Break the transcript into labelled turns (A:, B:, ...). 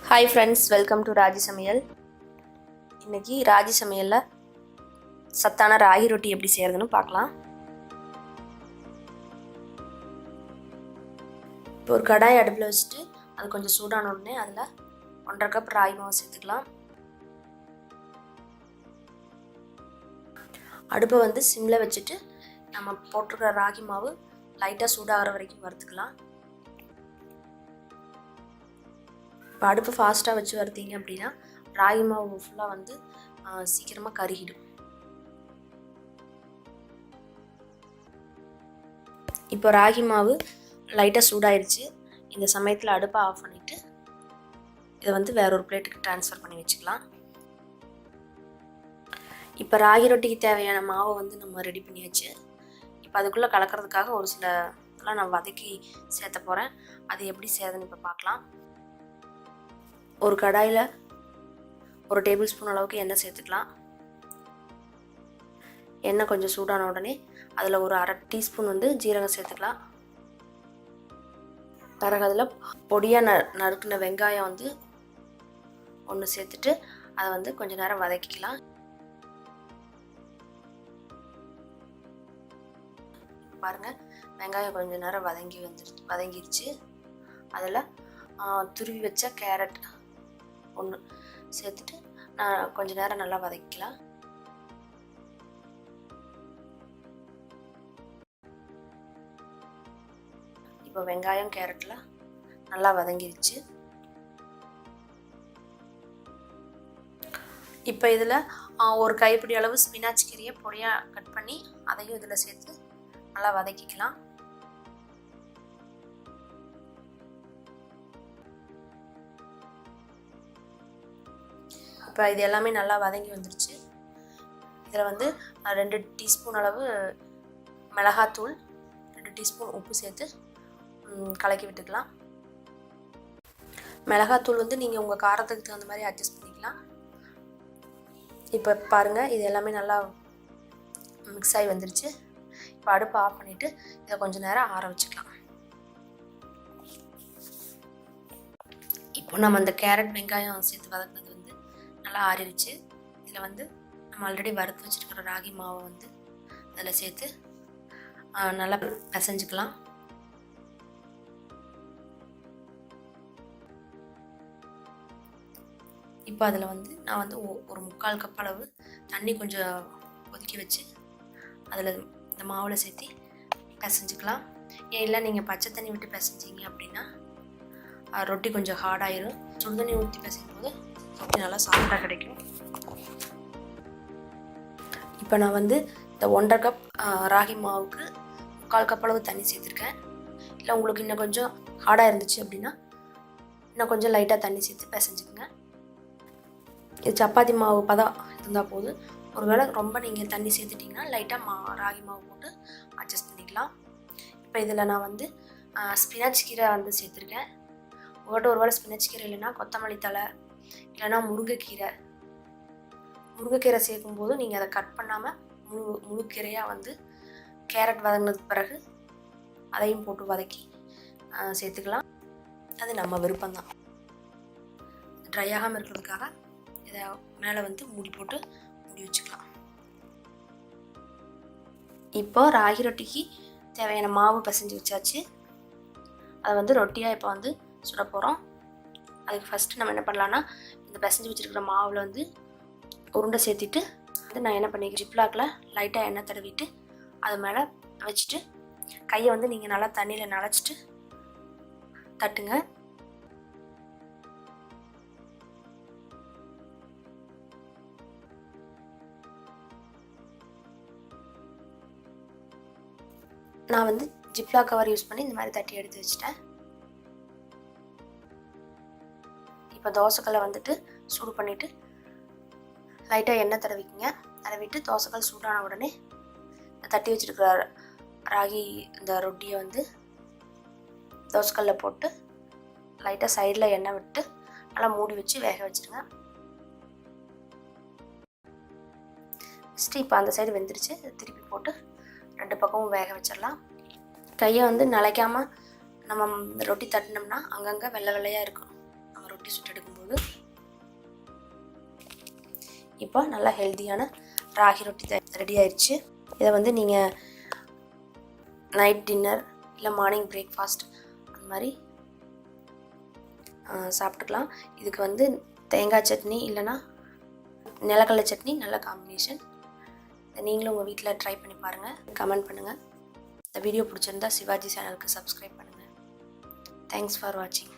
A: Hi friends, welcome to Raji சமையல். இன்றைக்கி ராஜி சமையலில் சத்தான ராகி ரொட்டி எப்படி செய்கிறதுன்னு பார்க்கலாம். இப்போ ஒரு கடாய் அடுப்பில் வச்சுட்டு அது கொஞ்சம் சூடான உடனே அதில் 1.5 கப் ராகி மாவு சேர்த்துக்கலாம். அடுப்பை வந்து சிம்மில் வச்சுட்டு நம்ம போட்டிருக்கிற ராகி மாவு லைட்டாக சூடாகிற வரைக்கும் வறுத்துக்கலாம். இப்போ அடுப்பு ஃபாஸ்ட்டாக வச்சு வறுத்தீங்க அப்படின்னா ராகி மாவு ஃபுல்லாக வந்து சீக்கிரமாக கருகிடும். இப்போ ராகி மாவு லைட்டாக சூடாயிடுச்சு. இந்த சமயத்தில் அடுப்பை ஆஃப் பண்ணிவிட்டு இதை வந்து வேற ஒரு பிளேட்டுக்கு ட்ரான்ஸ்ஃபர் பண்ணி வச்சுக்கலாம். இப்போ ராகி ரொட்டிக்கு தேவையான மாவை வந்து நம்ம ரெடி பண்ணியாச்சு. இப்போ அதுக்குள்ளே கலக்கிறதுக்காக ஒரு சில இதெல்லாம் நான் வதக்கி சேர்த்த போகிறேன். அது எப்படி செய்யறதுன்னு இப்போ பார்க்கலாம். ஒரு கடாயில் 1 டேபிள் ஸ்பூன் அளவுக்கு எண்ணெய் சேர்த்துக்கலாம். எண்ணெய் கொஞ்சம் சூடான உடனே அதில் ஒரு 1/2 டீஸ்பூன் வந்து ஜீரகம் சேர்த்துக்கலாம். பிறகு அதில் பொடியாக நறுக்கின வெங்காயம் வந்து 1 சேர்த்துட்டு அதை வந்து கொஞ்சம் நேரம் வதக்கிக்கலாம். பாருங்கள், வெங்காயம் கொஞ்சம் நேரம் வதங்கிருச்சு. அதில் துருவி வச்ச கேரட் 1 சேர்த்துட்டு நான் கொஞ்சம் நேரம் நல்லா வதக்கிக்கலாம். இப்போ வெங்காயம் கேரட்டில் நல்லா வதங்கிருச்சு. இப்போ இதில் ஒரு கைப்பிடி அளவு ஸ்பினாச் கீரையை பொடியாக கட் பண்ணி அதையும் இதில் சேர்த்து நல்லா வதக்கிக்கலாம். இப்போ இது எல்லாமே நல்லா வதங்கி வந்துருச்சு. இதில் வந்து 2 டீஸ்பூன் அளவு மிளகாத்தூள், 2 டீஸ்பூன் உப்பு சேர்த்து கலக்கி விட்டுக்கலாம். மிளகாத்தூள் வந்து நீங்கள் உங்கள் காரத்துக்கு தகுந்த மாதிரி அட்ஜஸ்ட் பண்ணிக்கலாம். இப்போ பாருங்கள், இது எல்லாமே நல்லா மிக்ஸ் ஆகி வந்துருச்சு. இப்போ அடுப்பை ஆஃப் பண்ணிவிட்டு இதை கொஞ்சம் நேரம் ஆற வச்சுக்கலாம். இப்போ நம்ம அந்த கேரட் வெங்காயம் சேர்த்து வதக்குனது வந்து நல்லா ஆறிடுச்சு. இதில் வந்து நம்ம ஆல்ரெடி வறுத்து வச்சுருக்கிற ராகி மாவை வந்து அதில் சேர்த்து நல்லா பிசைஞ்சுக்கலாம். இப்போ அதில் வந்து நான் வந்து ஒரு 3/4 கப் அளவு தண்ணி கொஞ்சம் கொதிக்க வச்சு அதில் இந்த மாவில் சேர்த்து பிசைஞ்சுக்கலாம். இல்லை நீங்கள் பச்சை தண்ணி விட்டு பிசைஞ்சிங்க அப்படின்னா ரொட்டி கொஞ்சம் ஹார்டாயிரும். சுடுதண்ணி ஊற்றி பிசையும் போது ரொட்டி நல்லா சாஃப்டாக கிடைக்கும். இப்போ நான் வந்து இந்த 1.5 கப் ராகி மாவுக்கு 3/4 கப் அளவு தண்ணி சேர்த்துருக்கேன். இல்லை உங்களுக்கு இன்னும் கொஞ்சம் ஹார்டாக இருந்துச்சு அப்படின்னா இன்னும் கொஞ்சம் லைட்டாக தண்ணி சேர்த்து பிசைஞ்சுக்குங்க. இது சப்பாத்தி மாவு பதம் இருந்தால் போதும். ஒருவேளை ரொம்ப நீங்கள் தண்ணி சேர்த்துட்டிங்கன்னா லைட்டாக ராகி மாவு போட்டு அட்ஜஸ்ட் பண்ணிக்கலாம். இப்போ இதில் நான் வந்து ஸ்பினாச் கீரை வந்து சேர்த்துருக்கேன். உங்கள்கிட்ட ஒருவேளை ஸ்பினாச் கீரை இல்லைன்னா கொத்தமல்லி தழை இல்லைன்னா முருங்கைக்கீரை சேர்க்கும்போது நீங்கள் அதை கட் பண்ணாமல் முழு கீரையாக வந்து கேரட் வதங்கினதுக்கு பிறகு அதையும் போட்டு வதக்கி சேர்த்துக்கலாம். அது நம்ம விருப்பம்தான். ட்ரை ஆகாமல் இருக்கிறதுக்காக இதை மேலே வந்து மூடி போட்டு மூடி வச்சுக்கலாம். இப்போ ராகி ரொட்டிக்கு தேவையான மாவு பிசைஞ்சு வச்சாச்சு. அதை வந்து ரொட்டியாக இப்போ வந்து சுட போகிறோம். அதுக்கு ஃபஸ்ட்டு நம்ம என்ன பண்ணலான்னா, இந்த பிசைஞ்சு வச்சுருக்கிற மாவில் வந்து உருண்டை சேர்த்திட்டு வந்து நான் என்ன பண்ணிக்கிறேன், ஜிப்லாக்கில் லைட்டாக எண்ணெய் தடவிட்டு அது மேலே வச்சுட்டு கையை வந்து நீங்கள் நல்லா தண்ணியில் நனைச்சிட்டு தட்டுங்க. நான் வந்து ஜிப்லா கவர் யூஸ் பண்ணி இந்த மாதிரி தட்டி எடுத்து வச்சுட்டேன். இப்போ தோசைக்கல்லை வந்துட்டு சூடு பண்ணிவிட்டு லைட்டாக எண்ணெய் தடவிட்டு தோசைக்கல் சூடான உடனே தட்டி வச்சுருக்கிற ராகி இந்த ரொட்டியை வந்து தோசைக்கல்லில் போட்டு லைட்டாக சைடில் எண்ணெய் விட்டு நல்லா மூடி வச்சு வேக வச்சுருங்க. ஃபஸ்ட்டு இப்போ அந்த சைடு வெந்துருச்சு. திருப்பி போட்டு 2 பக்கமும் வேக வச்சிடலாம். கையை வந்து நனைக்காமல் நம்ம ரொட்டி தட்டினோம்னா அங்கங்கே வெள்ளை வெள்ளையாக இருக்கும் நம்ம ரொட்டி. ரொட்டி சுட்டு எடுக்கும்போது. இப்போ நல்லா ஹெல்த்தியான ராகி ரொட்டி ரெடி ஆயிடுச்சு. இதை வந்து நீங்கள் நைட் டின்னர் இல்லை மார்னிங் பிரேக்ஃபாஸ்ட் அந்த மாதிரி சாப்பிட்டுக்கலாம். இதுக்கு வந்து தேங்காய் சட்னி இல்லைன்னா நிலக்கடலை சட்னி நல்ல காம்பினேஷன். நீங்களும் உங்கள் வீட்டில் ட்ரை பண்ணி பாருங்கள், கமெண்ட் பண்ணுங்கள். இந்த வீடியோ பிடிச்சிருந்தா சிவாஜி சேனலுக்கு சப்ஸ்கிரைப் பண்ணுங்கள். தேங்க்ஸ் ஃபார் வாட்சிங்.